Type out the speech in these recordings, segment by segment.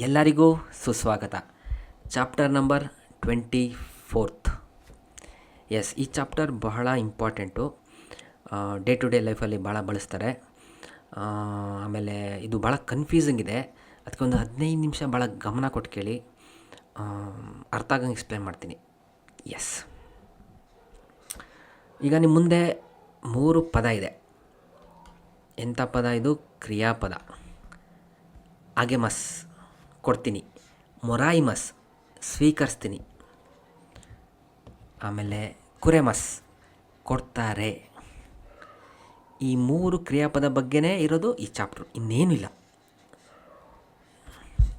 ಎಲ್ಲರಿಗೂ ಸುಸ್ವಾಗತ. Chapter number 24. S, ಈ ಚಾಪ್ಟರ್ ಬಹಳ ಇಂಪಾರ್ಟೆಂಟು. ಡೇ ಟು ಡೇ ಲೈಫಲ್ಲಿ ಭಾಳ ಬಳಸ್ತಾರೆ. ಆಮೇಲೆ ಇದು ಭಾಳ ಕನ್ಫ್ಯೂಸಿಂಗ್ ಇದೆ. ಅದಕ್ಕೆ ಒಂದು 15 ನಿಮಿಷ ಭಾಳ ಗಮನ ಕೊಟ್ಟು ಕೇಳಿ. ಅರ್ಥ ಆಗಂಗೆ ಎಕ್ಸ್ಪ್ಲೇನ್ ಮಾಡ್ತೀನಿ. ಎಸ್, ಈಗ ನಿಮ್ಮ ಮುಂದೆ 3 ಪದ ಇದೆ. ಎಂಥ ಪದ ಇದು? ಕ್ರಿಯಾಪದ. ಅಗೆಮಸ್ ಕೊಡ್ತೀನಿ, ಮೊರಾಯಿಮಸ್ ಸ್ವೀಕರಿಸ್ತೀನಿ, ಆಮೇಲೆ ಕುರೆಮಸ್ ಕೊಡ್ತಾರೆ. ಈ 3 ಕ್ರಿಯಾಪದ ಬಗ್ಗೆನೇ ಇರೋದು ಈ ಚಾಪ್ಟ್ರು, ಇನ್ನೇನು ಇಲ್ಲ.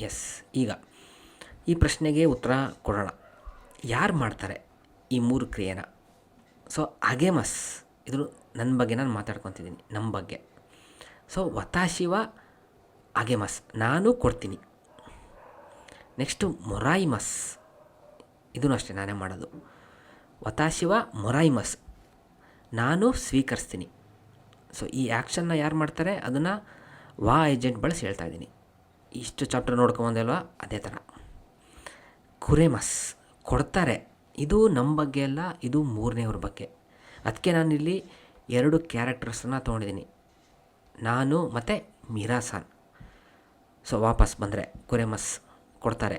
ಎಸ್, ಈಗ ಈ ಪ್ರಶ್ನೆಗೆ ಉತ್ತರ ಕೊಡೋಣ. ಯಾರು ಮಾಡ್ತಾರೆ ಈ 3 ಕ್ರಿಯೆನ? ಸೊ ಅಗೆಮಸ್, ಇದು ನನ್ನ ಬಗ್ಗೆ ನಾನು ಮಾತಾಡ್ಕೊತಿದ್ದೀನಿ, ನಮ್ಮ ಬಗ್ಗೆ. ಸೊ ವತಾಶಿವ ಅಗೆಮಸ್, ನಾನು ಕೊಡ್ತೀನಿ. ನೆಕ್ಸ್ಟು ಮೊರಾಯಿಮಸ್, ಇದೂ ಅಷ್ಟೇ ನಾನೇ ಮಾಡೋದು. ವತಾಶಿವ ಮೊರಾಯಿಮಸ್, ನಾನು ಸ್ವೀಕರಿಸ್ತೀನಿ. ಸೊ ಈ ಆ್ಯಕ್ಷನ್ನ ಯಾರು ಮಾಡ್ತಾರೆ ಅದನ್ನು ವಾ ಏಜೆಂಟ್ ಬಳಸಿ ಹೇಳ್ತಾ ಇದ್ದೀನಿ. ಇಷ್ಟು ಚಾಪ್ಟರ್ ನೋಡ್ಕೊಂಬಂದಲ್ವಾ, ಅದೇ ಥರ. ಕುರೆಮಸ್ ಕೊಡ್ತಾರೆ, ಇದು ನಮ್ಮ ಬಗ್ಗೆ ಅಲ್ಲ, ಇದು 3ನೇವ್ರ ಬಗ್ಗೆ. ಅದಕ್ಕೆ ನಾನಿಲ್ಲಿ 2 ಕ್ಯಾರೆಕ್ಟರ್ಸನ್ನು ತೊಗೊಂಡಿದ್ದೀನಿ, ನಾನು ಮತ್ತು ಮಿರಾಸಾನ್. ಸೊ ವಾಪಸ್ ಬಂದರೆ ಕುರೆಮಸ್ ಕೊಡ್ತಾರೆ,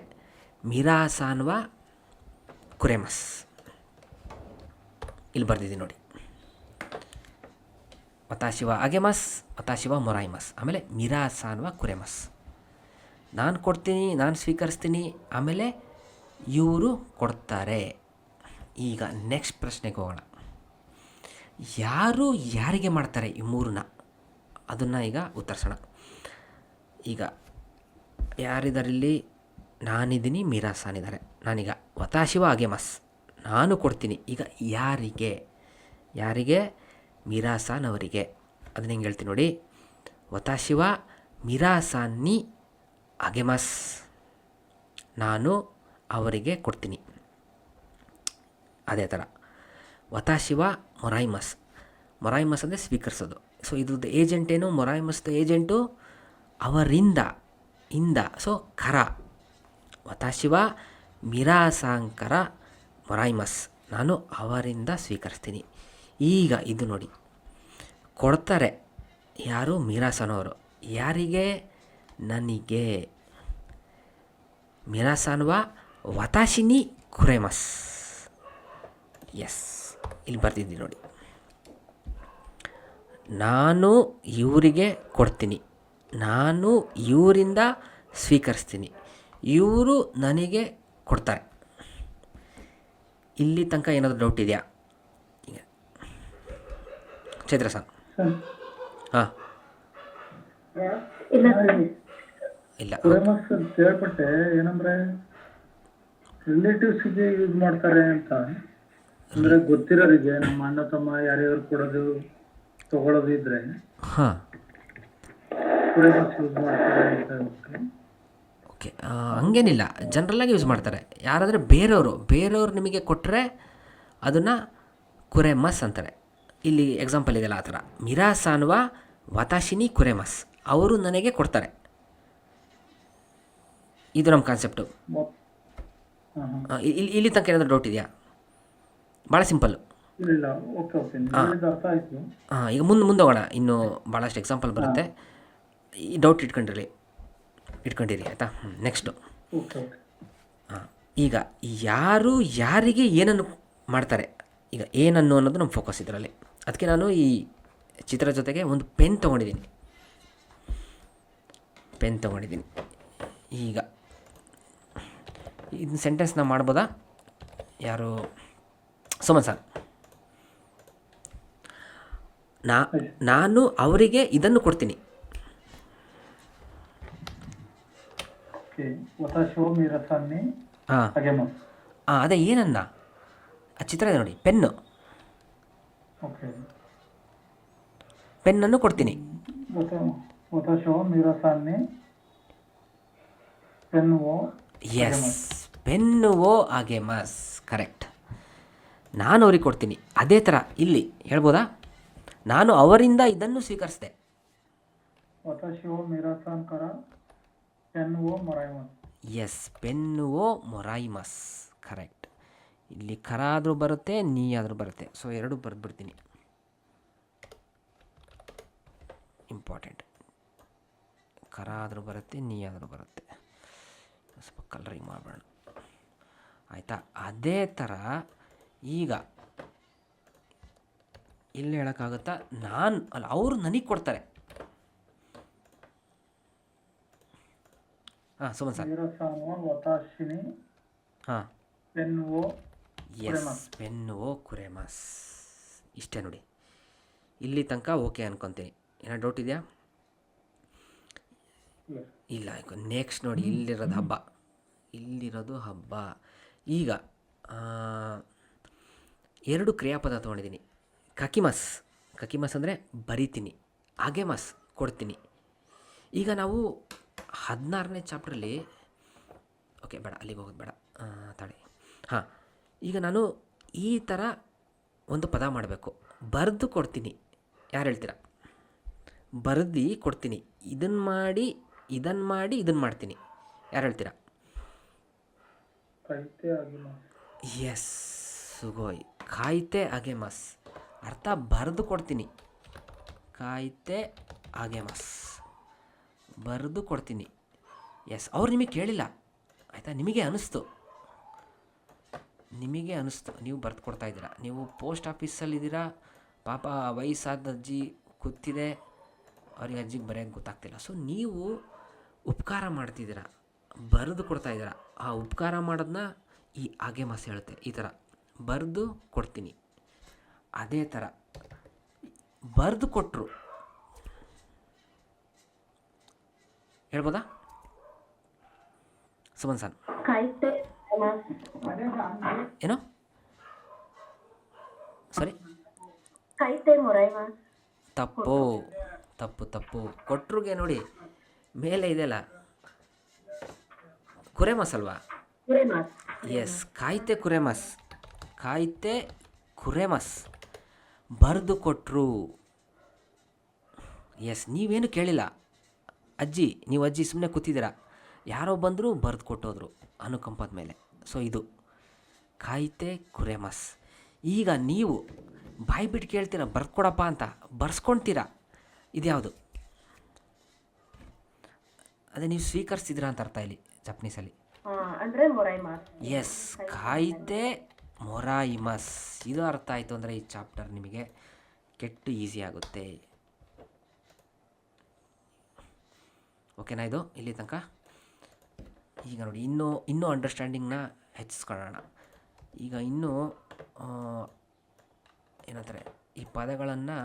ಮಿರಾಸಾನ್ವ ಕುರೆಮಸ್ ಇಲ್ಲಿ ಬರ್ದಿದ್ದೀನಿ ನೋಡಿ. ವತಾಶಿವ ಅಗೆಮಸ್, ವತಾಶಿವ ಮೊರಾಯಿಮಸ್, ಆಮೇಲೆ ಮಿರಾಸಾನ್ವ ಕುರೆಮಸ್. ನಾನು ಕೊಡ್ತೀನಿ, ನಾನು ಸ್ವೀಕರಿಸ್ತೀನಿ, ಆಮೇಲೆ ಇವರು ಕೊಡ್ತಾರೆ. ಈಗ ನೆಕ್ಸ್ಟ್ ಪ್ರಶ್ನೆಗೆ ಹೋಗೋಣ. ಯಾರು ಯಾರಿಗೆ ಮಾಡ್ತಾರೆ ಈ 3ನ? ಅದನ್ನು ಈಗ ಉತ್ತರಿಸೋಣ. ಈಗ ಯಾರಿದಾರಲ್ಲಿ? ನಾನಿದ್ದೀನಿ, ಮಿರಾಸಾನ್ ಇದ್ದಾರೆ. ನಾನೀಗ ವತಾಶಿವ ಅಗೆಮಸ್, ನಾನು ಕೊಡ್ತೀನಿ. ಈಗ ಯಾರಿಗೆ? ಯಾರಿಗೆ? ಮಿರಾಸಾನ್ ಅವರಿಗೆ. ಅದನ್ನ ಹೆಂಗೆ ಹೇಳ್ತೀನಿ ನೋಡಿ. ವತಾಶಿವ ಮಿರಾಸಾನ್ನಿ ಅಗೆಮಸ್, ನಾನು ಅವರಿಗೆ ಕೊಡ್ತೀನಿ. ಅದೇ ಥರ ವತಾಶಿವ ಮೊರಾಯಿಮಸ್, ಮೊರಾಯಿಮಸ್ ಅಂದರೆ ಸ್ವೀಕರಿಸೋದು. ಸೊ ಇದ್ರದ್ದು ಏಜೆಂಟ್ ಏನು? ಮೊರಾಯಿಮಸ್ದು ಏಜೆಂಟು ಅವರಿಂದ, ಇಂದ. ಸೊ ಕರ. ವತಾಶಿವ ಮಿರಾಸಾಂಕರ ಮೊರಾಯಿಮಸ್, ನಾನು ಅವರಿಂದ ಸ್ವೀಕರಿಸ್ತೀನಿ. ಈಗ ಇದು ನೋಡಿ, ಕೊಡ್ತಾರೆ ಯಾರು? ಮಿರಾಸಾನವರು. ಯಾರಿಗೆ? ನನಗೆ. ಮಿರಾಸಾನ್ವ ವತಾಶಿನಿ ಕುರೆಮಸ್. ಎಸ್, ಇಲ್ಲಿ ಬರ್ತಿದ್ದೀನಿ ನೋಡಿ. ನಾನು ಇವರಿಗೆ ಕೊಡ್ತೀನಿ, ನಾನು ಇವರಿಂದ ಸ್ವೀಕರಿಸ್ತೀನಿ, ಇವರು ನನಗೆ ಕೊಡ್ತಾರೆ. ಇಲ್ಲಿ ತನಕ ಏನಾದರೂ ಡೌಟ್ ಇದೆಯಾ? ಈಗ ಚೈತ್ರ ಸರ್. ಹಾಂ, ಇಲ್ಲ ಕೇಳ್ಪಟ್ಟೆ. ಏನಂದ್ರೆ ರಿಲೇಟಿವ್ಸ್ಗೆ ಯೂಸ್ ಮಾಡ್ತಾರೆ ಅಂತ, ಅಂದ್ರೆ ಗೊತ್ತಿರೋರಿಗೆ, ನಮ್ಮ ಅಣ್ಣ ತಮ್ಮ ಯಾರ್ಯಾರು ಕೊಡೋದು ತಗೊಳ್ಳೋದು ಇದ್ರೆ ಹಾಂ, ಯೂಸ್ ಮಾಡ್ತಾರೆ ಅಂತ. ಓಕೆ, ಹಂಗೇನಿಲ್ಲ, ಜನ್ರಲ್ಲಾಗಿ ಯೂಸ್ ಮಾಡ್ತಾರೆ. ಯಾರಾದರೆ ಬೇರೆಯವರು ನಿಮಗೆ ಕೊಟ್ಟರೆ ಅದನ್ನು ಕುರೆಮಸ್ ಅಂತಾರೆ. ಇಲ್ಲಿ ಎಕ್ಸಾಂಪಲ್ ಇದೆಯಲ್ಲ ಆ ಥರ. ಮಿರಾಸಾನ್ವ ವತಾಶಿನಿ ಕುರೆಮಸ್, ಅವರು ನನಗೆ ಕೊಡ್ತಾರೆ. ಇದು ನಮ್ಮ ಕಾನ್ಸೆಪ್ಟು. ಇಲ್ಲಿ ತನಕ ಏನಾದರೂ ಡೌಟ್ ಇದೆಯಾ? ಭಾಳ ಸಿಂಪಲ್ಲು. ಹಾಂ, ಈಗ ಮುಂದೆ ಹೋಗೋಣ. ಇನ್ನೂ ಭಾಳಷ್ಟು ಎಕ್ಸಾಂಪಲ್ ಬರುತ್ತೆ. ಈ ಡೌಟ್ ಇಟ್ಕೊಂಡಿರಿ ಆಯಿತಾ? ನೆಕ್ಸ್ಟು. ಹಾಂ, ಈಗ ಯಾರು ಯಾರಿಗೆ ಏನನ್ನು ಮಾಡ್ತಾರೆ? ಈಗ ಏನನ್ನು ಅನ್ನೋದು ನಮ್ಮ ಫೋಕಸ್ ಇದರಲ್ಲಿ. ಅದಕ್ಕೆ ನಾನು ಈ ಚಿತ್ರ ಜೊತೆಗೆ ಒಂದು ಪೆನ್ ತೊಗೊಂಡಿದ್ದೀನಿ. ಈಗ ಇದನ್ನ ಸೆಂಟೆನ್ಸ್ನ ಮಾಡ್ಬೋದಾ? ಯಾರು? ಸುಮನ್ ಸರ್. ನಾನು ಅವರಿಗೆ ಇದನ್ನು ಕೊಡ್ತೀನಿ. ಹಾಂ, ಅದೇ ಏನನ್ನ? ಆ ಚಿತ್ರ ಇದೆ ನೋಡಿ, ಪೆನ್ನನ್ನು ಕೊಡ್ತೀನಿ. ಎಸ್, ಪೆನ್ನುವೋ ಅಗೆಮಸ್, ಕರೆಕ್ಟ್. ನಾನು ಅವ್ರಿಗೆ ಕೊಡ್ತೀನಿ. ಅದೇ ಥರ ಇಲ್ಲಿ ಹೇಳ್ಬೋದಾ? ನಾನು ಅವರಿಂದ ಇದನ್ನು ಸ್ವೀಕರಿಸಿದೆ. ಪೆನ್ನುವೋ ಮೊರೈಮಸ್. S, ಪೆನ್ನುವೋ ಮೊರೈಮಸ್, correct. ಇಲ್ಲಿ ಕರ ಆದರೂ ಬರುತ್ತೆ, ನೀ ಆದರೂ ಬರುತ್ತೆ. ಸೊ ಎರಡು ಬರೆದ್ಬಿಡ್ತೀನಿ, ಇಂಪಾರ್ಟೆಂಟ್. ಕರ ಆದರೂ ಬರುತ್ತೆ, ನೀ ಆದರೂ ಬರುತ್ತೆ. ಸ್ವಲ್ಪ ಕಲರಿಂಗ್ ಮಾಡೋಣ, ಆಯಿತಾ? ಅದೇ ಥರ ಈಗ ಇಲ್ಲಿ ಹೇಳೋಕ್ಕಾಗುತ್ತಾ, ನಾನು ಅಲ್ಲ, ಅವರು ನನಗೆ ಕೊಡ್ತಾರೆ. ಹಾಂ, ಸುಮನ್ ಸರ್. ನೀರಸಾನೋ ವತಾಶಿನಿ ಹಾಂ, ಪೆನ್ನುವೋ ಎಸ್, ಪೆನ್ನುವೋ ಕುರೆಮಸ್. ಇಷ್ಟೇ ನೋಡಿ, ಇಲ್ಲಿ ತನಕ ಓಕೆ ಅನ್ಕೊತೀನಿ. ಏನೋ ಡೌಟ್ ಇದೆಯಾ? ಇಲ್ಲ. ನೆಕ್ಸ್ಟ್ ನೋಡಿ, ಇಲ್ಲಿರೋದು ಹಬ್ಬ. ಈಗ ಎರಡು ಕ್ರಿಯಾಪದ ತೊಗೊಂಡಿದ್ದೀನಿ. ಕಕಿಮಸ್ ಅಂದರೆ ಬರಿತೀನಿ, ಅಗೆಮಸ್ ಕೊಡ್ತೀನಿ. ಈಗ ನಾವು 16ನೇ ಚಾಪ್ಟ್ರಲ್ಲಿ, ಓಕೆ ಬೇಡ, ಅಲ್ಲಿಗೆ ಹೋಗೋದು ಬೇಡ, ತಾಳಿ. ಹಾಂ, ಈಗ ನಾನು ಈ ಥರ ಒಂದು ಪದ ಮಾಡಬೇಕು, ಬರೆದು ಕೊಡ್ತೀನಿ. ಯಾರು ಹೇಳ್ತೀರಾ? ಬರೆದು ಕೊಡ್ತೀನಿ, ಇದನ್ನು ಮಾಡಿ ಇದನ್ನು ಮಾಡ್ತೀನಿ. ಯಾರು ಹೇಳ್ತೀರಾ? ಎಸ್, ಸುಗೋಯ್. ಕಾಯ್ತೆ ಅಗೆಮಸ್, ಅರ್ಥ ಬರೆದು ಕೊಡ್ತೀನಿ. ಕಾಯ್ತೆ ಅಗೆಮಸ್, ಬರೆದು ಕೊಡ್ತೀನಿ. ಎಸ್, ಅವ್ರು ನಿಮಗೆ ಕೇಳಿಲ್ಲ, ಆಯಿತಾ? ನಿಮಗೆ ಅನ್ನಿಸ್ತು, ನೀವು ಬರೆದು ಕೊಡ್ತಾಯಿದ್ದೀರಾ. ನೀವು ಪೋಸ್ಟ್ ಆಫೀಸಲ್ಲಿದ್ದೀರಾ, ಪಾಪ ವಯಸ್ಸಾದ ಅಜ್ಜಿ ಕೂತಿದೆ, ಅವ್ರಿಗೆ ಅಜ್ಜಿಗೆ ಬರೆಯೋಕ್ಕೆ ಗೊತ್ತಾಗ್ತಿಲ್ಲ. ಸೊ ನೀವು ಉಪಕಾರ ಮಾಡ್ತಿದ್ದೀರಾ, ಬರೆದು ಕೊಡ್ತಾಯಿದ್ದೀರಾ. ಆ ಉಪಕಾರ ಮಾಡೋದನ್ನ ಈ ಅಗೆಮಸ್ ಹೇಳುತ್ತೆ. ಈ ಥರ ಬರೆದು ಕೊಡ್ತೀನಿ. ಅದೇ ಥರ ಬರೆದು ಕೊಟ್ಟರು ಹೇಳ್ಬೋದಾ ಸುಮನ್ ಸರ್? ಏನೋ ಸರಿ, ತಪ್ಪು. ಕೊಟ್ರಿಗೆ ನೋಡಿ ಮೇಲೆ ಇದೆಯಲ್ಲ, ಕುರೆಮಸ್ ಅಲ್ವಾ? ಎಸ್, ಕಾಯ್ತೆ ಕುರೆಮಸ್, ಬರೆದು ಕೊಟ್ಟರು. ಎಸ್, ನೀವೇನು ಕೇಳಿಲ್ಲ ನೀವು ಅಜ್ಜಿ ಸುಮ್ಮನೆ ಕೂತಿದ್ದೀರಾ, ಯಾರೋ ಬಂದರು ಬರೆದು ಕೊಟ್ಟೋದ್ರು ಅನುಕಂಪದ ಮೇಲೆ. ಸೊ ಇದು ಕಾಯ್ತೆ ಕುರೆಮಸ್. ಈಗ ನೀವು ಬಾಯಿ ಬಿಟ್ಟು ಕೇಳ್ತೀರಾ ಬರೆದು ಕೊಡಪ್ಪ ಅಂತ, ಬರ್ಸ್ಕೊಳ್ತೀರಾ. ಇದ್ಯಾವುದು? ಅದೇ ನೀವು ಸ್ವೀಕರಿಸ್ತಿದ್ದೀರಾ ಅಂತ ಅರ್ಥ ಇಲ್ಲಿ ಜಪನೀಸಲ್ಲಿ. ಎಸ್, ಕಾಯ್ತೆ ಮೊರೈಮಸ್. ಇದು ಅರ್ಥ ಆಯಿತು ಅಂದರೆ ಈ ಚಾಪ್ಟರ್ ನಿಮಗೆ ಕೆಟ್ಟು ಈಸಿ ಆಗುತ್ತೆ. ಓಕೆನಾ? ಇದು ಇಲ್ಲಿ ತನಕ. ಈಗ ನೋಡಿ, ಇನ್ನೂ ಅಂಡರ್ಸ್ಟ್ಯಾಂಡಿಂಗ್ನ ಹೆಚ್ಚಿಸ್ಕೊಳ್ಳೋಣ. ಈಗ ಇನ್ನೂ ಏನಂತಾರೆ, ಈ ಪದಗಳನ್ನು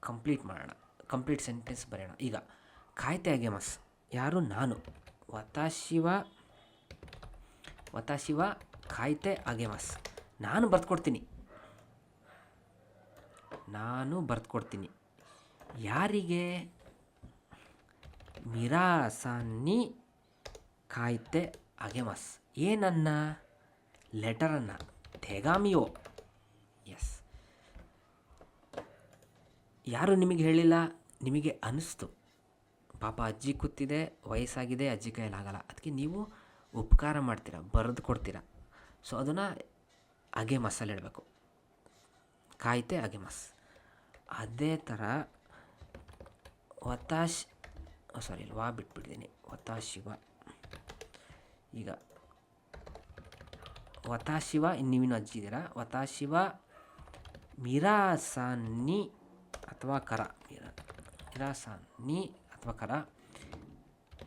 ಕಂಪ್ಲೀಟ್ ಮಾಡೋಣ, ಕಂಪ್ಲೀಟ್ ಸೆಂಟೆನ್ಸ್ ಬರೆಯೋಣ. ಈಗ ಕಾಯ್ತೆ ಅಗೆಮಸ್, ಯಾರು? ನಾನು. ವತಾಶಿವ ಕಾಯ್ತೆ ಅಗೆಮಸ್, ನಾನು ಬರ್ದು ಕೊಡ್ತೀನಿ. ಯಾರಿಗೆ? ಮಿರಾಸಾನಿ ಕಾಯ್ತೆ ಅಗೆಮಸ್. ಏನನ್ನ? ಲೆಟರನ್ನು, ಥೆಗಾಮಿಯೋ. ಎಸ್, ಯಾರು ನಿಮಗೆ ಹೇಳಿಲ್ಲ, ನಿಮಗೆ ಅನ್ನಿಸ್ತು, ಪಾಪ ಅಜ್ಜಿ ಕೂತಿದೆ, ವಯಸ್ಸಾಗಿದೆ, ಅಜ್ಜಿ ಕೈಲಾಗಲ್ಲ, ಅದಕ್ಕೆ ನೀವು ಉಪಕಾರ ಮಾಡ್ತೀರಾ, ಬರೆದು ಕೊಡ್ತೀರಾ. ಸೊ ಅದನ್ನು ಅಗೆಮಸ್ಸಲ್ಲಿ ಹೇಳಬೇಕು, ಕಾಯ್ತೆ ಅಗೆಮಸ್. ಅದೇ ಥರ ವಾ ಬಿಟ್ಬಿಟ್ಟಿದ್ದೀನಿ, ವತಾಶಿವ. ಈಗ ವತಾಶಿವ, ನೀವಿನ್ನು ಅಜ್ಜಿ ಇದ್ದೀರಾ. ವತಾಶಿವ ಮಿರಾಸಾನಿ ಅಥವಾ ಕರ, ಮಿರಾಸಾನಿ ಅಥವಾ ಕರ,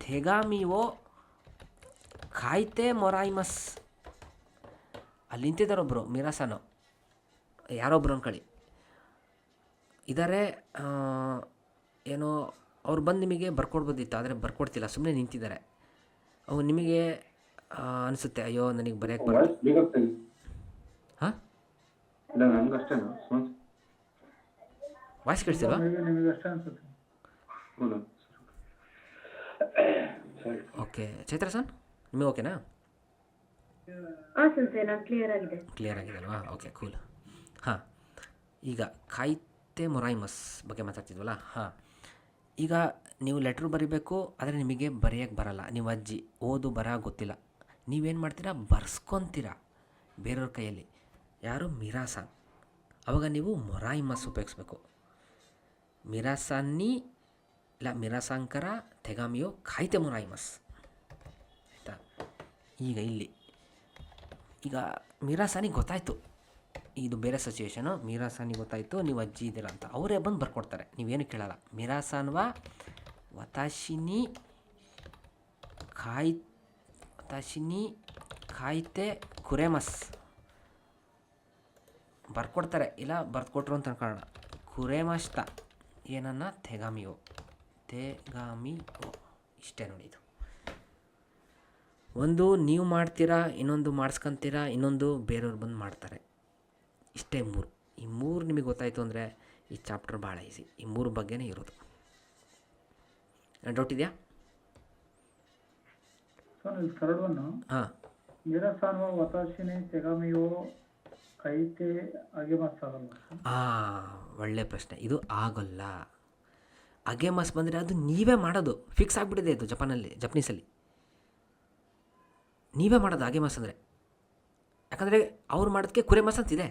ಥೆಗಾಮಿವೋ ಕಾಯ್ತೆ ಮೊರೈಮಸ್. ಅಲ್ಲಿ ನಿಂತಿದ್ದಾರೊಬ್ಬರು, ಮಿರಾಸಾನೋ ಯಾರೊಬ್ಬರು ಅಂದ್ಕೊಳ್ಳಿ ಇದ್ದಾರೆ, ಏನೋ ಅವ್ರು ಬಂದು ನಿಮಗೆ ಬರ್ಕೊಡ್ಬೋದಿತ್ತು, ಆದರೆ ಬರ್ಕೊಡ್ತಿಲ್ಲ, ಸುಮ್ಮನೆ ನಿಂತಿದ್ದಾರೆ. ಅವು ನಿಮಗೆ ಅನಿಸುತ್ತೆ, ಅಯ್ಯೋ ನನಗೆ ಬರೆಯೋಕ್ಕೆ ಬರುತ್ತೆ. ಹಾಂ, ವಾಯ್ಸ್ ಕೇಳಿಸ್ತಿಲ್ವಾ? ಓಕೆ, ಚೈತ್ರ ಸರ್ ನಿಮಗೆ ಓಕೆನಾ? ಕ್ಲಿಯರ್ ಆಗಿದೆ ಅಲ್ವಾ? Okay, cool. ಹಾಂ, ಈಗ ಕಾಯ್ತೆ ಮೊರೈಮಸ್ ಬಗ್ಗೆ ಮಾತಾಡ್ತಿದ್ವಲ್ಲ. ಹಾಂ, ಈಗ ನೀವು ಲೆಟ್ರ್ ಬರಿಬೇಕು, ಆದರೆ ನಿಮಗೆ ಬರೆಯೋಕ್ಕೆ ಬರಲ್ಲ. ನೀವು ಅಜ್ಜಿ ಓದು ಬರ ಗೊತ್ತಿಲ್ಲ. ನೀವೇನು ಮಾಡ್ತೀರಾ, ಬರ್ಸ್ಕೊತೀರಾ ಬೇರೆಯವ್ರ ಕೈಯಲ್ಲಿ. ಯಾರು, ಮಿರಾಸಾನ್. ಆವಾಗ ನೀವು ಮೊರಾಯಿಮಸ್ ಉಪಯೋಗಿಸ್ಬೇಕು. ಮಿರಾಸಾನ್ನಿ ಇಲ್ಲ ಮಿರಾಸಾಂಕರ ತೆಗಾಮಿಯೋ ಖಾಯ್ತೆ ಮೊರಾಯಿಮಸ್, ಆಯಿತಾ. ಈಗ ಮಿರಾಸಾನಿಗೆ ಗೊತ್ತಾಯಿತು ಇದು ಬೇರೆ ಸಿಚುವೇಶನು. ಮಿರಾಸಾನಿಗೆ ಗೊತ್ತಾಯಿತು ನೀವು ಅಜ್ಜಿ ಇದ್ದೀರಾ ಅಂತ. ಅವರೇ ಬಂದು ಬರ್ಕೊಡ್ತಾರೆ, ನೀವೇನು ಕೇಳಲ್ಲ. ಮಿರಾಸಾನ್ವಾ ವತಾಶಿನಿ ಖಾಯ್ತೆ ಕುರೆಮಸ್ ಬರ್ಕೊಡ್ತಾರೆ, ಇಲ್ಲ ಬರ್ಕೊಟ್ರು ಅಂತ ಅನ್ಕೊಳ್ಳೋಣ. ಕುರೆಮಸ್ತ ಏನನ್ನ ತೆಗಾಮಿಯೋ ಇಷ್ಟೇ ನೋಡಿ. ಇದು ಒಂದು ನೀವು ಮಾಡ್ತೀರಾ, ಇನ್ನೊಂದು ಮಾಡಿಸ್ಕೊತೀರಾ, ಇನ್ನೊಂದು ಬೇರೆಯವ್ರು ಬಂದು ಮಾಡ್ತಾರೆ. ಇಷ್ಟೇ ಮೂರು. ಈ ಮೂರು ನಿಮಗೆ ಗೊತ್ತಾಯಿತು ಅಂದರೆ ಈ ಚಾಪ್ಟರ್ ಭಾಳ ಈಸಿ. ಈ ಮೂರು ಬಗ್ಗೆನೇ ಇರೋದು. ಡೌಟ್ ಇದೆಯಾ? ಥರ್ಡ್ ಒನ್, ಹಾಂ, ಮಿರಾಸಾನ್ವ ವತಾಶಿನಿ ತೆಗಾಮಿಯೋ ಕೈತೆ ಅಗೆಮಸ್ ಆಗಲ್ಲ. ಒಳ್ಳೆ ಪ್ರಶ್ನೆ. ಇದು ಆಗೋಲ್ಲ. ಅಗೆಮಸ್ ಬಂದರೆ ಅದು ನೀವೇ ಮಾಡೋದು, ಫಿಕ್ಸ್ ಆಗಿಬಿಟ್ಟಿದೆ. ಇದು ಜಪನೀಸಲ್ಲಿ ನೀವೇ ಮಾಡೋದು ಅಗೆಮಸ್ ಅಂದರೆ. ಯಾಕಂದರೆ ಅವ್ರು ಮಾಡೋದಕ್ಕೆ ಕುರೆಮಸ್ ಅಂತಿದೆ.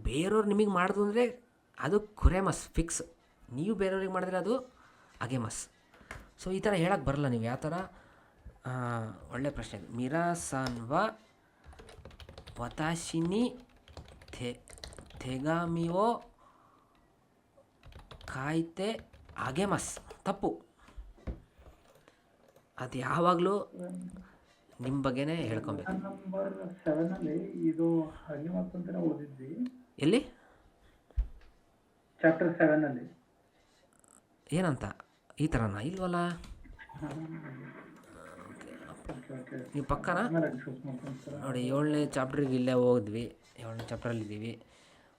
ಬೇರೆಯವ್ರು ನಿಮಗೆ ಮಾಡೋದು ಅಂದರೆ ಅದು ಕುರೆಮಸ್ ಫಿಕ್ಸ್. ನೀವು ಬೇರೆಯವ್ರಿಗೆ ಮಾಡಿದ್ರೆ ಅದು ಅಗೆಮಸ್. ಸೊ ಈ ಥರ ಹೇಳಕ್ಕೆ ಬರಲ್ಲ ನೀವು ಯಾವ ಥರ. ಒಳ್ಳೆ ಪ್ರಶ್ನೆ. ಮಿರಾಸಾನ್ವ ವತಾಶಿನಿ ತೆಗಾಮಿಯೋ ಖಾಯ್ತೆ ಅಗೆಮಸ್ ತಪ್ಪು. ಅದು ಯಾವಾಗಲೂ ನಿಮ್ಮ ಬಗ್ಗೆನೇ ಹೇಳ್ಕೊಬೇಕು. ನಂಬರ್ 7 ಅಲ್ಲಿ ಇದು ಅಗೆಮಸ್ ಅಂತಾನೆ ಓದಿದ್ವಿ. ಎಲ್ಲಿ? ಚಾಪ್ಟರ್ 7 ಅಲ್ಲಿ ಏನಂತ ಈ ಥರನಾ? ಇಲ್ವಲ್ಲ, ನೀವು ಪಕ್ಕನಾ ನೋಡಿ. 7ನೇ ಚಾಪ್ಟ್ರಿಗೆ ಇಲ್ಲೇ ಹೋದ್ವಿ, 7ನೇ ಚಾಪ್ಟ್ರಲ್ಲಿದ್ದೀವಿ.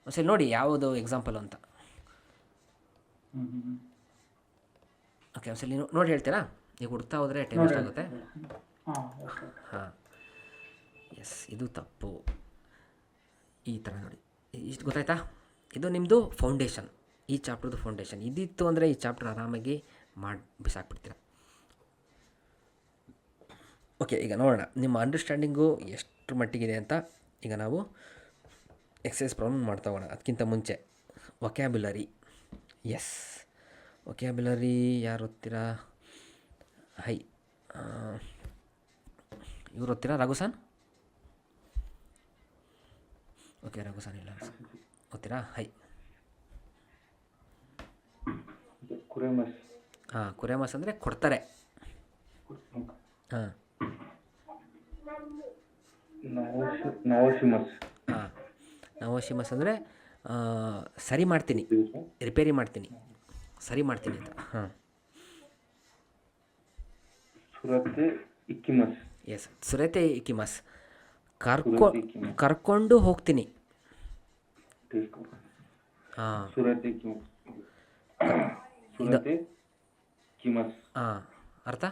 ಒಂದ್ಸರಿ ನೋಡಿ ಯಾವುದು ಎಕ್ಸಾಂಪಲ್ ಅಂತ. ಓಕೆ, ಒಂದ್ಸಲಿ ನೋಡಿ ಹೇಳ್ತೀರಾ? ಈಗ ಹುಡ್ತಾ ಹೋದರೆ ಟೈಮ್ ವೇಸ್ಟ್ ಆಗುತ್ತೆ. ಹಾಂ, ಎಸ್, ಇದು ತಪ್ಪು. ಈ ಥರ ನೋಡಿ, ಇಷ್ಟು ಗೊತ್ತಾಯ್ತಾ? ಇದು ನಿಮ್ಮದು ಫೌಂಡೇಶನ್, ಈ ಚಾಪ್ಟರ್ದು ಫೌಂಡೇಶನ್. ಇದಿತ್ತು ಅಂದರೆ ಈ ಚಾಪ್ಟರ್ ಆರಾಮಾಗಿ ಮಾಡಿ ಬಿಸಾಕ್ಬಿಡ್ತೀರ. ಓಕೆ, ಈಗ ನೋಡೋಣ ನಿಮ್ಮ ಅಂಡರ್ಸ್ಟ್ಯಾಂಡಿಂಗು ಎಷ್ಟು ಮಟ್ಟಿಗಿದೆ ಅಂತ. ಈಗ ನಾವು ಎಕ್ಸಸೈಸ್ ಪ್ರಾಬ್ಲಮ್ ಮಾಡ್ತಾ ಹೋಗೋಣ. ಅದಕ್ಕಿಂತ ಮುಂಚೆ ವೊಕ್ಯಾಬ್ಯುಲರಿ. ಎಸ್, ವೊಕ್ಯಾಬ್ಯುಲರಿ ಯಾರು ಓದ್ತೀರಾ? ಇವ್ರು ಓದ್ತೀರಾ? ರಘುಸನ್? ಓಕೆ, ರಘುಸನ್ ಇಲ್ಲ ಓದ್ತೀರಾ? ಕುರೆಮಸ್. ಕುರೆಮಸ್ ಅಂದರೆ ಕೊಡ್ತಾರೆ. ನವೋಶಿಮಸ್ ಅಂದರೆ ಸರಿ ಮಾಡ್ತೀನಿ, ರಿಪೇರಿ ಮಾಡ್ತೀನಿ, ಸರಿ ಮಾಡ್ತೀನಿ ಅಂತ. ಎಸ್, ಸುರತೆ ಇಕಿಮಸ್ ಕರ್ಕೊಂಡು ಹೋಗ್ತೀನಿ. ಅರ್ಥ?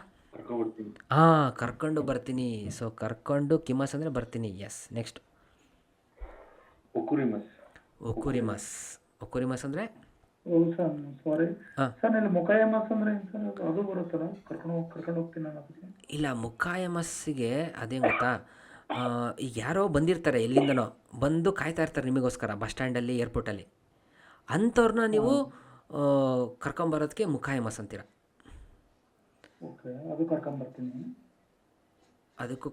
ಕರ್ಕೊಂಡು ಬರ್ತೀನಿ. ಸೊ ಕರ್ಕೊಂಡು ಕಿಮಸ್ ಅಂದರೆ ಬರ್ತೀನಿ. S, next ಒಕುರಿಮಸ್. ಒಕುರಿಮಸ್ ಅಂದರೆ ಇಲ್ಲ, ಮುಖಾಯಮಸ್ಸಿಗೆ ಅದೇ ಗೊತ್ತಾ, ಈಗ ಯಾರೋ ಬಂದಿರ್ತಾರೆ ಎಲ್ಲಿಂದನೋ ಬಂದು ಕಾಯ್ತಾ ಇರ್ತಾರೆ ನಿಮಗೋಸ್ಕರ ಬಸ್ ಸ್ಟ್ಯಾಂಡಲ್ಲಿ, ಏರ್ಪೋರ್ಟಲ್ಲಿ. ಅಂಥವ್ರನ್ನ ನೀವು ಕರ್ಕೊಂಬರೋದಕ್ಕೆ ಮುಖಾಯಮಸ್ ಅಂತೀರ. ಅದಕ್ಕೂ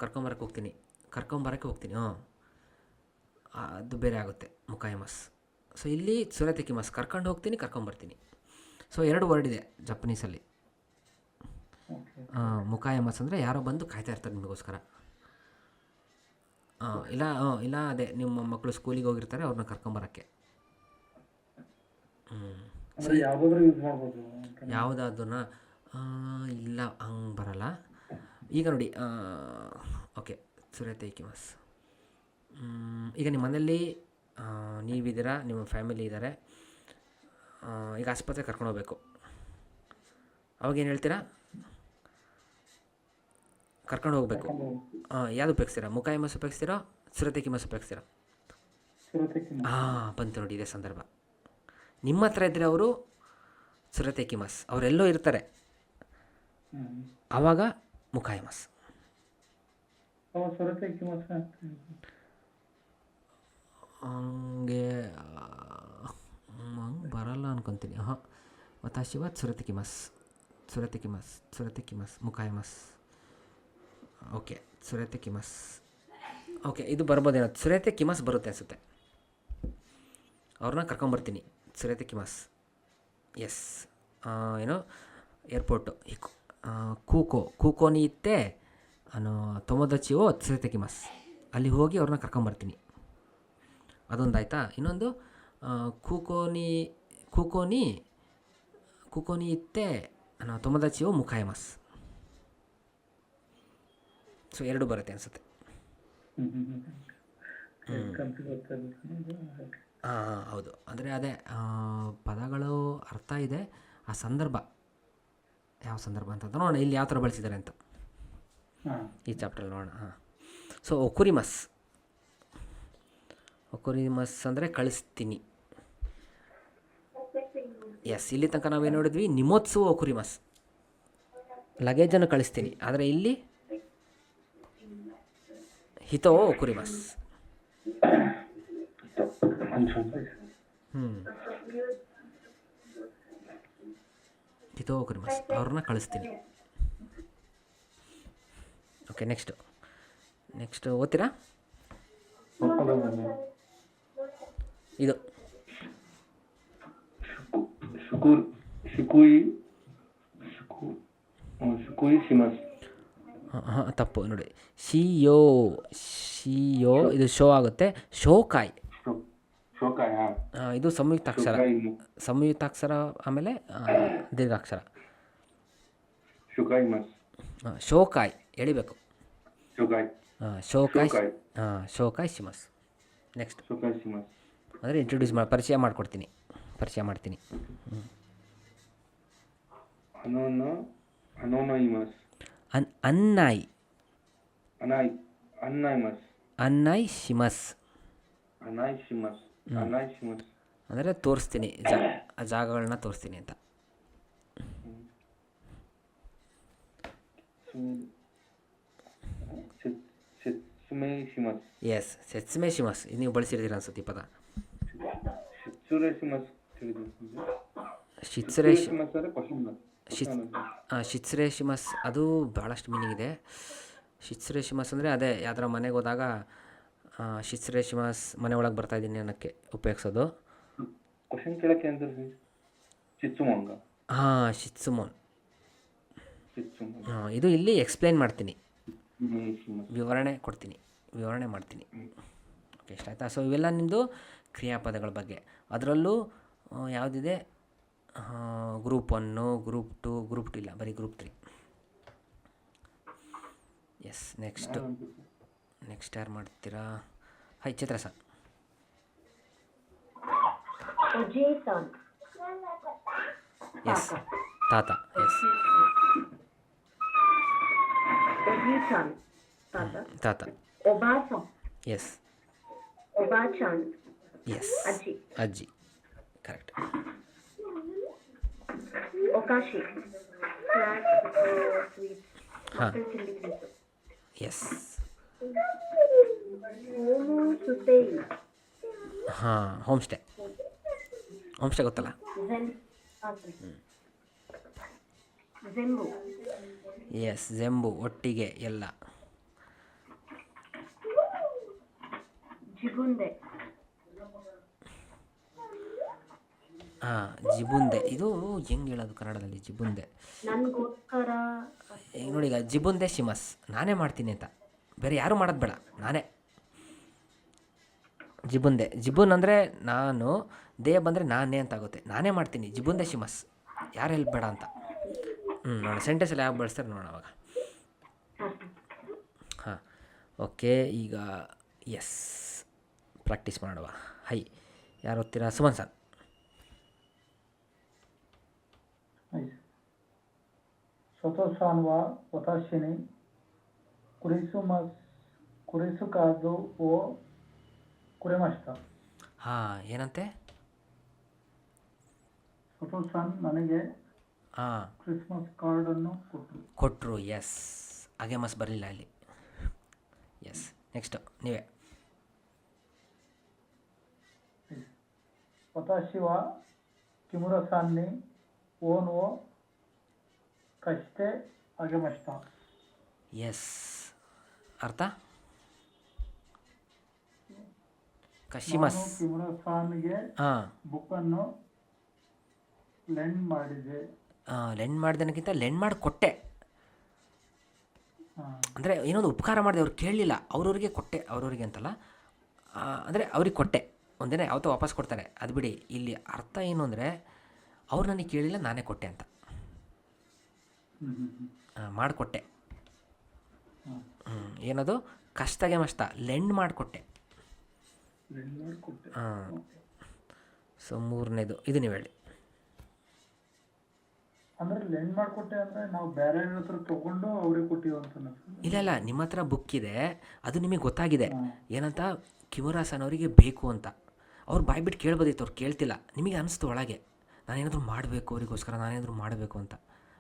ಕರ್ಕೊಂಬರಕ್ಕೆ ಹೋಗ್ತೀನಿ. ಅದು ಬೇರೆ ಆಗುತ್ತೆ ಮುಖಾಯಮಸ್. ಸೊ ಇಲ್ಲಿ ಸುರತೆಕಿಮಸ್, ಕರ್ಕೊಂಡು ಹೋಗ್ತೀನಿ, ಕರ್ಕೊಂಬರ್ತೀನಿ. ಸೊ 2 ವರ್ಡ್ ಇದೆ ಜಪನೀಸಲ್ಲಿ. ಮುಖಾಯಮಸ್ ಅಂದರೆ ಯಾರೋ ಬಂದು ಕಾಯ್ತಾ ಇರ್ತಾರೆ ನಿಮಗೋಸ್ಕರ. ಇಲ್ಲ ಅದೇ ನಿಮ್ಮ ಮಕ್ಕಳು ಸ್ಕೂಲಿಗೆ ಹೋಗಿರ್ತಾರೆ, ಅವ್ರನ್ನ ಕರ್ಕೊಂಬರೋಕ್ಕೆ. ಯಾವುದಾದನ್ನ ಇಲ್ಲ, ಹಂಗೆ ಬರಲ್ಲ. ಈಗ ನೋಡಿ, ಓಕೆ, ಸುರತೆಕಿಮಸ್. ಈಗ ನಿಮ್ಮ ಮನೇಲಿ ನೀವಿದ್ದೀರಾ, ನಿಮ್ಮ ಫ್ಯಾಮಿಲಿ ಇದ್ದಾರೆ, ಈಗ ಆಸ್ಪತ್ರೆಗೆ ಕರ್ಕೊಂಡು ಹೋಗ್ಬೇಕು. ಅವಾಗೇನು ಹೇಳ್ತೀರಾ? ಕರ್ಕೊಂಡು ಹೋಗ್ಬೇಕು. ಯಾವುದು ಉಪಯೋಗಿಸ್ತೀರಾ? ಮುಖಾಯಮಸ್ ಉಪಯೋಗಿಸ್ತೀರಾ? ಸುರತೆಕಿಮಸ್ ಉಪಯೋಗಿಸ್ತೀರಾ? ಸುರತೆಕಿಮಸ್. ಹಾಂ ಬಂತು ನೋಡಿ ಇದೇ ಸಂದರ್ಭ. ನಿಮ್ಮ ಹತ್ರ ಇದ್ದರೆ ಅವರು ಸುರತೆಕಿಮಸ್, ಅವರೆಲ್ಲೋ ಇರ್ತಾರೆ, ಆವಾಗ ಮುಖಾಯಮಸ್. ಅವ ಸುರತೆಕಿಮಸ್ ಹಂಗೆ ಹಂಗೆ ಬರಲ್ಲ ಅನ್ಕೊತೀನಿ. ಹಾಂ ವತಾಶಿವ ಸುರತೆಕಿಮಸ್, ಸುರತೆಕಿಮಸ್, ಸುರತೆಕಿಮಸ್, ಮುಖಾಯಮಸ್. ಓಕೆ ಸುರತೆಕಿಮಸ್. ಓಕೆ ಇದು ಬರ್ಬೋದೇನೋ, ಸುರತೆಕಿಮಸ್ ಬರುತ್ತೆ ಅನಿಸುತ್ತೆ. ಅವ್ರನ್ನ ಕರ್ಕೊಂಬರ್ತೀನಿ ಸುರತೆಕಿಮಸ್. ಎಸ್ ಏನೋ ಏರ್ಪೋರ್ಟು ಕೂಕೋನಿ ಇತ್ತೆ ತೊಮೊದಚಿಯೋ ಸುರತೆಕಿಮಸ್, ಅಲ್ಲಿ ಹೋಗಿ ಅವ್ರನ್ನ ಕರ್ಕೊಂಬರ್ತೀನಿ. ಅದೊಂದು ಆಯಿತಾ. ಇನ್ನೊಂದು ಕೂಕೋನಿ ಇತ್ತೆ ತೊಮೊದಚಿಯೋ ಮುಖಾಯಮಸ್. ಸೊ ಎರಡು ಬರುತ್ತೆ ಅನಿಸುತ್ತೆ. ಹಾಂ ಹೌದು, ಅಂದರೆ ಅದೇ ಪದಗಳು ಅರ್ಥ ಇದೆ, ಆ ಸಂದರ್ಭ ಯಾವ ಸಂದರ್ಭ ಅಂತ ನೋಡೋಣ ಇಲ್ಲಿ ಯಾವ ಥರ ಬಳಸಿದ್ದಾರೆ ಅಂತ ಈ ಚಾಪ್ಟ್ರಲ್ಲಿ ನೋಡೋಣ. ಹಾಂ ಸೊ ಒಕುರಿಮಸ್ ಅಂದರೆ ಕಳಿಸ್ತೀನಿ. ಎಸ್ ಇಲ್ಲಿ ತನಕ ನಾವೇನು ನೋಡಿದ್ವಿ, ನಿಮೋತ್ಸು ಒಕುರಿಮಸ್ ಲಗೇಜನ್ನು ಕಳಿಸ್ತೀನಿ, ಆದರೆ ಇಲ್ಲಿ ಹಿತೋ ಒಕುರಿಮಸ್. ಹಿತೋ ಒಕುರಿಮಸ್ ಅವ್ರನ್ನ ಕಳಿಸ್ತೀನಿ. ಓಕೆ ನೆಕ್ಸ್ಟ್ ಓದ್ತೀರಾ? ಇದು ಹಾಂ ತಪ್ಪು ನೋಡಿ, ಶಿಯೋ ಇದು ಶೋ ಆಗುತ್ತೆ. ಶೋಕಾಯ್ ಇದು ಸಂಯುಕ್ತಾಕ್ಷರ ಆಮೇಲೆ ದೀರ್ಘಾಕ್ಷರ. ಶೋಕಾಯ್ ಎಳಿಬೇಕು. ಶೋಕಾಯ್ ಶಿಮಸ್. ನೆಕ್ಸ್ಟ್ ಅಂದರೆ ಇಂಟ್ರೊಡ್ಯೂಸ್ ಪರಿಚಯ ಮಾಡ್ತೀನಿ. ಅನ್ನೈ ಶಿಮಸ್ ಅಂದರೆ ತೋರಿಸ್ತೀನಿ, ಜಾಗಗಳನ್ನ ತೋರಿಸ್ತೀನಿ ಅಂತ. ಎಸ್ ಸೆತ್ಸುಮೆ ಶಿಮಸ್ ಇದು ನೀವು ಬಳಸಿರ್ತೀರ ಅನ್ಸುತ್ತೆ ಈ ಪದ. ಶಿತ್ಸುರೆ ಶಿಮಸ್ ಅದು ಭಾಳಷ್ಟು ಮೀನಿಂಗ್ ಇದೆ. ಶಿತ್ಸುರೆ ಶಿಮಸ್ ಅಂದರೆ ಅದೇ ಯಾವ್ದಾರ ಮನೆಗೆ ಹೋದಾಗ ಶಿತ್ಸುರೆ ಶಿಮಸ್ ಮನೆ ಒಳಗೆ ಬರ್ತಾಯಿದ್ದೀನಿ ಅನ್ನೋಕ್ಕೆ ಉಪಯೋಗಿಸೋದು. ಹಾಂ ಶಿತ್ಸುಮೋನ್. ಹಾಂ ಇದು ಇಲ್ಲಿ ಎಕ್ಸ್ಪ್ಲೇನ್ ಮಾಡ್ತೀನಿ, ವಿವರಣೆ ಮಾಡ್ತೀನಿ. ಓಕೆ ಇಷ್ಟ ಆಯಿತಾ? ಸೊ ಇವೆಲ್ಲ ನಿಮ್ಮದು ಕ್ರಿಯಾಪದಗಳ ಬಗ್ಗೆ. ಅದರಲ್ಲೂ ಯಾವುದಿದೆ, ಗ್ರೂಪ್ 1, ಗ್ರೂಪ್ 2, ಗ್ರೂಪ್ 2 ಇಲ್ಲ, ಬರೀ ಗ್ರೂಪ್ 3. ಎಸ್ ನೆಕ್ಸ್ಟ್ ಯಾರು ಮಾಡ್ತೀರಾ? ಹಾಯ್ ಚಿತ್ರ ಸರ್. ಎಸ್ ತಾತ. ಎಸ್ ತಾತ. ಎಸ್ ಎಸ್ ಅಜ್ಜಿ ಕರೆಕ್ಟ್. ಹಾಂ ಎಸ್ ಹಾಂ ಹೋಮ್ ಸ್ಟೇ ಗೊತ್ತಲ್ಲ. ಎಸ್ ಜೆಂಬು ಒಟ್ಟಿಗೆ ಎಲ್ಲ. ಹಾಂ ಜಿಬುಂದೆ ಇದು ಹೆಂಗೆ ಹೇಳೋದು ಕನ್ನಡದಲ್ಲಿ? ಜಿಬುಂದೆ ಈಗ ನೋಡಿ, ಈಗ ಜಿಬುಂದೆ ಶಿಮಸ್ ನಾನೇ ಮಾಡ್ತೀನಿ ಅಂತ, ಬೇರೆ ಯಾರೂ ಮಾಡೋದು ಬೇಡ, ನಾನೇ. ಜಿಬುನ್ ಅಂದರೆ ನಾನು, ದೇ ಬಂದರೆ ನಾನೇ ಅಂತ ಆಗುತ್ತೆ. ನಾನೇ ಮಾಡ್ತೀನಿ ಜಿಬುಂದೆ ಶಿಮಸ್, ಯಾರು ಹೆಲ್ಪ್ ಬೇಡ ಅಂತ. ನೋಡೋಣ ಸೆಂಟೆನ್ಸಲ್ಲಿ ಯಾವ ಬಳಸ್ತಾರೆ ನೋಡೋಣ ಅವಾಗ. ಹಾಂ ಓಕೆ ಈಗ ಎಸ್ ಪ್ರಾಕ್ಟೀಸ್ ಮಾಡುವ. ಹೈ ಯಾರು ಓದ್ತೀರಾ? ಸುಮನ್ ಸರ್. ಸೊತೊಸಾನ್ವ ವತಾಶಿನಿ ಕುರಿಸುಕಾದು ಓ ಕುರೆಮಷ್ಟ. ಹಾಂ, ಏನಂತೆ? ಸತೋಸನ್ ನನಗೆ ಹಾಂ, ಕ್ರಿಸ್ಮಸ್ ಕಾರ್ಡನ್ನು ಕೊಟ್ಟರು. ಕೊಟ್ಟರು. ಎಸ್, ಹಾಗೆ ಮಸ್ ಬರಲಿಲ್ಲ ಅಲ್ಲಿ. ಎಸ್, ನೆಕ್ಸ್ಟು ನೀವೇ. ವತಾಶಿವ ಕಿಮುರಸಾನ್ನಿ ಓನ್ವೋ ಕಷ್ಟೇ ಆಗಮಷ್ಟ. ಎಸ್, ಅರ್ಥ? ಕಶಿಮಸ್. ನಾನು ಕಿಮುರಸಾನ್ಗೆ ಹಾಂ, ಬುಕ್ಕನ್ನು ಲೆಂಡ್ ಮಾಡಿದೆ. ಲೆಂಡ್ ಮಾಡ್ದೇನಕ್ಕಿಂತ ಲೆಂಡ್ ಮಾಡಿ ಕೊಟ್ಟೆ. ಅಂದರೆ ಏನೊಂದು ಉಪಕಾರ ಮಾಡಿದೆ, ಅವ್ರು ಕೇಳಲಿಲ್ಲ, ಅವ್ರವ್ರಿಗೆ ಕೊಟ್ಟೆ. ಅವ್ರವ್ರಿಗೆ ಅಂತಲ್ಲ, ಅಂದರೆ ಅವ್ರಿಗೆ ಕೊಟ್ಟೆ. ಒಂದಿನ ಯಾವತ್ತೋ ವಾಪಸ್ ಕೊಡ್ತಾರೆ, ಅದು ಬಿಡಿ. ಇಲ್ಲಿ ಅರ್ಥ ಏನು ಅಂದರೆ, ಅವ್ರು ನನಗೆ ಕೇಳಿಲ್ಲ, ನಾನೇ ಕೊಟ್ಟೆ ಅಂತ. ಮಾಡಿಕೊಟ್ಟೆ. ಏನದು? ಕಷ್ಟಗೆ ಮಷ್ಟ, ಲೆಂಡ್ ಮಾಡಿಕೊಟ್ಟೆ. ಹಾಂ. ಸೊ ಮೂರನೇದು ಇದು ನೀವು ಹೇಳಿ. ಅಂದ್ರೆ ಲೆಂಡ್ ಮಾಡಿಕೊಟ್ಟೆ ಅಂದರೆ ನಾವು ಬೇರೆ ಹತ್ರ ತೊಗೊಂಡು ಅವ್ರಿಗೆ ಕೊಟ್ಟಿವಿ ಅಂತ. ಇಲ್ಲ, ನಿಮ್ಮ ಹತ್ರ ಬುಕ್ ಇದೆ, ಅದು ನಿಮಗೆ ಗೊತ್ತಾಗಿದೆ ಏನಂತ, ಕಿಮುರಾಸನ್ ಅವರಿಗೆ ಬೇಕು ಅಂತ. ಅವ್ರು ಬಾಯ್ಬಿಟ್ಟು ಕೇಳ್ಬೋದಿತ್ತು, ಅವ್ರು ಕೇಳ್ತಿಲ್ಲ. ನಿಮಗೆ ಅನಿಸ್ತು ಒಳಗೆ, ನಾನೇನಾದರೂ ಮಾಡಬೇಕು ಅವರಿಗೋಸ್ಕರ, ನಾನೇನಾದರೂ ಮಾಡಬೇಕು ಅಂತ.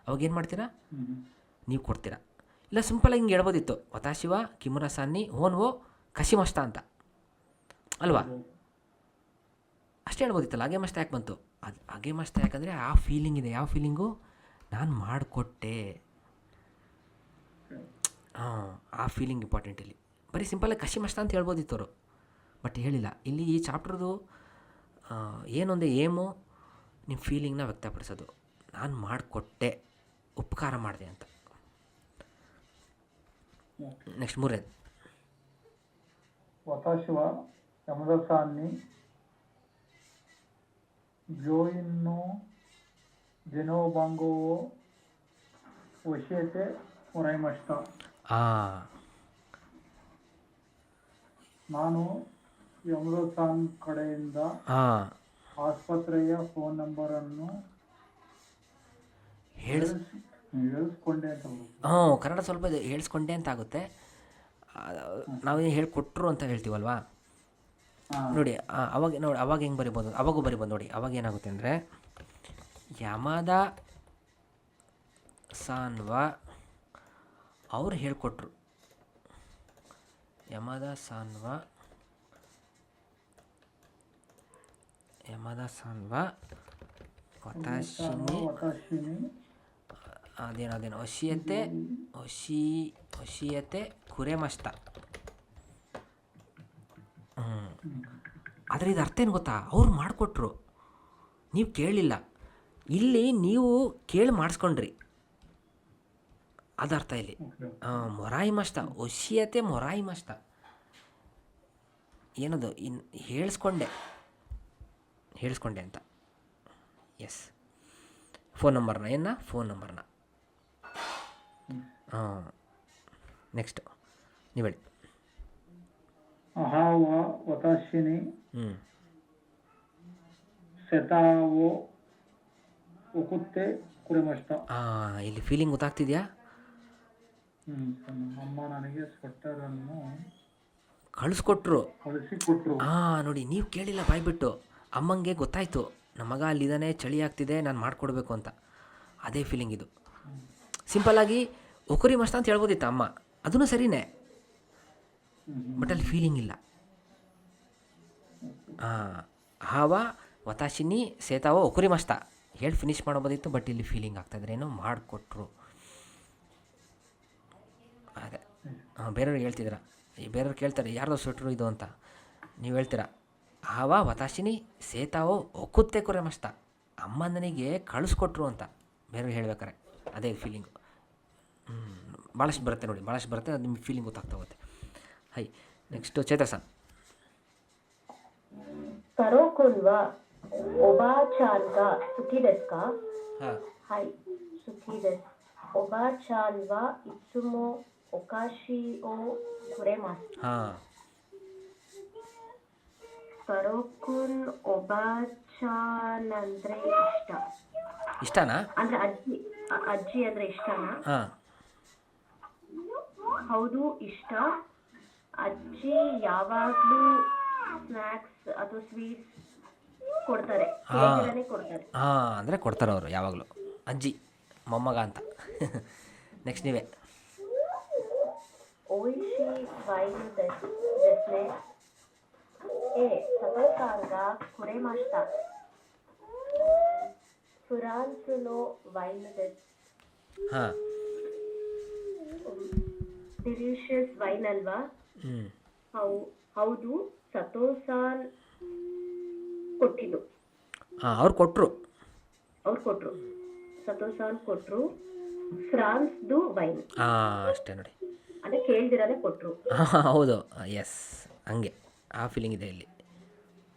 ಅವಾಗೇನು ಮಾಡ್ತೀರಾ? ನೀವು ಕೊಡ್ತೀರಾ. ಇಲ್ಲ, ಸಿಂಪಲಾಗಿ ಹಿಂಗೆ ಹೇಳ್ಬೋದಿತ್ತು, ವತಾಶಿವ ಕಿಮುರಾಸಾನ್ನಿ ಓನ್ವೋ ಕಶಿಮಷ್ಟ ಅಂತ ಅಲ್ವಾ? ಅಷ್ಟೇ ಹೇಳ್ಬೋದಿತ್ತಲ್ಲ. ಹಾಗೆ ಮಸ್ತ್ ಯಾಕೆ ಬಂತು? ಅದು ಹಾಗೆ ಮಸ್ತ್ ಯಾಕಂದರೆ ಆ ಫೀಲಿಂಗ್ ಇದೆ. ಯಾವ ಫೀಲಿಂಗು? ನಾನು ಮಾಡಿಕೊಟ್ಟೆ. ಹಾಂ, ಆ ಫೀಲಿಂಗ್ ಇಂಪಾರ್ಟೆಂಟ್ ಇಲ್ಲಿ. ಬರೀ ಸಿಂಪಲಾಗಿ ಕಶಿಮಷ್ಟ ಅಂತ ಹೇಳ್ಬೋದಿತ್ತು ಅವರು, ಬಟ್ ಹೇಳಿಲ್ಲ. ಇಲ್ಲಿ ಈ ಚಾಪ್ಟರ್ದು ಏನೊಂದೇ ಏಮು, ನಿಮ್ಮ ಫೀಲಿಂಗ್ನ ವ್ಯಕ್ತಪಡಿಸೋದು. ನಾನು ಮಾಡಿಕೊಟ್ಟೆ, ಉಪಕಾರ ಮಾಡಿದೆ ಅಂತ. ನೆಕ್ಸ್ಟ್ ಮೂರನೇದು. ವತಾಶಿವ ಯಮದಸಾನ್ನಿ ಜೋಯಿನ್ನು ಜೆನೋಬಾಂಗೋ ವಶಿಯತೆ ಮೊರೈಮಷ್ಟ. ನಾನು ಯಮದಸಾನ್ ಕಡೆಯಿಂದ ಆಸ್ಪತ್ರೆಯ ಫೋನ್ ನಂಬರನ್ನು ಹೇಳಿಸ್ಕೊಂಡೆ ಅಂತ. ಕನ್ನಡ ಸ್ವಲ್ಪ ಹೇಳಿಸ್ಕೊಂಡೆ ಅಂತ ಆಗುತ್ತೆ. ನಾವೇನು ಹೇಳಿಕೊಟ್ರು ಅಂತ ಹೇಳ್ತೀವಲ್ವಾ ನೋಡಿ. ಅವಾಗ ಹೆಂಗೆ ಬರಿಬೋದು? ಅವಾಗೂ ಬರಿಬೋದು ನೋಡಿ. ಅವಾಗ ಏನಾಗುತ್ತೆ ಅಂದರೆ, ಯಮದ ಸಾನ್ವಾ ಅವ್ರು ಹೇಳಿಕೊಟ್ರು. ಯಮದ ಸಾನ್ವಾ ವತಾಶಿನಿ ಅದೇನೋ ವಶಿಯತೆ ಕುರೆಮಷ್ಟ. ಆದರೆ ಇದು ಅರ್ಥ ಏನು ಗೊತ್ತಾ? ಅವ್ರು ಮಾಡಿಕೊಟ್ರು, ನೀವು ಕೇಳಲಿಲ್ಲ. ಇಲ್ಲಿ ನೀವು ಕೇಳಿ ಮಾಡಿಸ್ಕೊಂಡ್ರಿ, ಅದು ಅರ್ಥ ಇಲ್ಲಿ. ಮೊರಾಯಿ ಮಷ್ಟ, ವಶಿಯತೆ ಮೊರಾಯಿ ಮಷ್ಟ ಏನದು? ಹೇಳಿಸ್ಕೊಂಡೆ ಅಂತ. ಎಸ್, ಫೋನ್ ನಂಬರ್ನ ಫೋನ್ ನಂಬರ್ನ. ನೆಕ್ಸ್ಟು ನೀವು ಹೇಳಿ. ಅಹಾವ ವತಾಶಿನಿ ಸೆತಾವೋ ಒಕುತ್ತೆ ಕುರೆಮಷ್ಟ. ಇಲ್ಲಿ ಫೀಲಿಂಗ್ ಗೊತ್ತಾಗ್ತಿದೆಯಾ? ಅಮ್ಮ ನನಗೆ ಸ್ವೆಟರನ್ನು ಕಳಿಸ್ಕೊಟ್ರು. ನೋಡಿ, ನೀವು ಕೇಳಿಲ್ಲ, ಬಾಯ್ಬಿಟ್ಟು. ಅಮ್ಮಂಗೆ ಗೊತ್ತಾಯಿತು, ನಮ್ಮ ಮಗ ಅಲ್ಲಿದ್ದಾನೆ, ಚಳಿ ಆಗ್ತಿದೆ, ನಾನು ಮಾಡಿಕೊಡ್ಬೇಕು ಅಂತ. ಅದೇ ಫೀಲಿಂಗ್ ಇದು. ಸಿಂಪಲ್ಲಾಗಿ ಒಕುರಿ ಮಸ್ತ ಅಂತ ಹೇಳ್ಬೋದಿತ್ತು ಅಮ್ಮ, ಅದೂ ಸರಿಯೇ, ಬಟ್ ಅಲ್ಲಿ ಫೀಲಿಂಗ್ ಇಲ್ಲ. ಹಾವ ವತಾಶಿನಿ ಸೇತಾವೋ ಒಕುರಿ ಮಸ್ತ ಹೇಳಿ ಫಿನಿಷ್ ಮಾಡ್ಬೋದಿತ್ತು, ಬಟ್ ಇಲ್ಲಿ ಫೀಲಿಂಗ್ ಆಗ್ತಾಯಿದ್ರೆ ಏನೋ ಮಾಡಿಕೊಟ್ರು. ಅದೇ ಬೇರೆಯವ್ರಿಗೆ ಹೇಳ್ತಿದ್ದೀರಾ, ಬೇರೆಯವ್ರು ಕೇಳ್ತಾರೆ ಯಾರ್ದೋ ಸ್ವೆಟ್ರು ಇದು ಅಂತ, ನೀವು ಹೇಳ್ತೀರಾ ಹಾವ ವತಾಶಿನಿ ಸೇತಾವೋ ಒಕ್ಕುತ್ತೆ ಕುರೆ ಮಸ್ತ, ಅಮ್ಮ ನನಗೆ ಕಳಿಸ್ಕೊಟ್ರು ಅಂತ ಬೇರೆಯವ್ರಿಗೆ ಹೇಳ್ಬೇಕಾರೆ ಅದೇ ಫೀಲಿಂಗು. ಭಾಳಷ್ಟು ಬರುತ್ತೆ ನೋಡಿ, ಭಾಳಷ್ಟು ಬರುತ್ತೆ, ಅದು ನಿಮ್ಗೆ ಫೀಲಿಂಗ್ ಗೊತ್ತಾಗ್ತಾ ಹೋಗುತ್ತೆ. High, next ಚೇತಸನ್. ತರೋಕೊಲ್ವಾ ಒಬಾಚಾಲ್ವಾ ಸುಖಿ ಡೆಸ್ ಕಾ? ಹೈ, ಸುಖಿ ಡೆಸ್. ಒಬಾಚಾಲ್ವಾ ಇತ್ಸುಮೋ ಒಕಾಶಿ ಓ ಕುರೆಮಾಸ್. ತರೋಕುನ್ ಒಬಾಚಾನ್ ಅಂದ್ರೆ ಇಷ್ಟನಾ? ಅಂದ್ರೆ ಅಜ್ಜಿ ಅಂದ್ರೆ ಇಷ್ಟನಾ? ಹೌದು, ಇಷ್ಟ. ಅಜ್ಜಿ ಯಾವಾಗ್ಲೂ ಸ್ನ್ಯಾಕ್ಸ್ ಅಥವಾ ಸ್ವೀಟ್ಸ್ ಕೊಡ್ತಾರೆ, ಕೇಳಿದಿರನೇ ಕೊಡ್ತಾರೆ. ಹಾಂ ಅಂದರೆ ಕೊಡ್ತಾರೆ ಅವರು ಯಾವಾಗಲೂ. ಅಜ್ಜಿ ಮೊಮ್ಮಗ ಅಂತ. ನೆಕ್ಸ್ಟ್ ನೀವೇ. ಓಯಿಶಿ ವೈನ್ ದೆಸ್ನೆ ಎ ಸಬಲ್ಕಾಂಗ ಕುರೆಮಾಷ್ಟ ಫ್ರಾನ್ಸ್ನೋ ವೈನ್ ದೆಸ್ ಹಾಂ. ಡಿಲಿಷಿಯಸ್ ವೈನ್ ಅಲ್ವಾ? ಹ್ಞೂ. ಹೌದು, ಸತೋಸಾನ್ ಕೊಟ್ಟಿದ್ದು. ಹಾಂ, ಅವ್ರು ಕೊಟ್ಟರು. ಸತೋಸಾನ್ ಕೊಟ್ರು. ಫ್ರಾನ್ಸ್ದು ವೈನ್ ಹಾಂ ಅಷ್ಟೇ ನೋಡಿ. ಅಂದ್ರೆ ಕೇಳ್ದಿರದೆ ಕೊಟ್ರು. ಹಾಂ ಹೌದು, ಎಸ್, ಹಂಗೆ ಆ ಫೀಲಿಂಗ್ ಇದೆ ಇಲ್ಲಿ.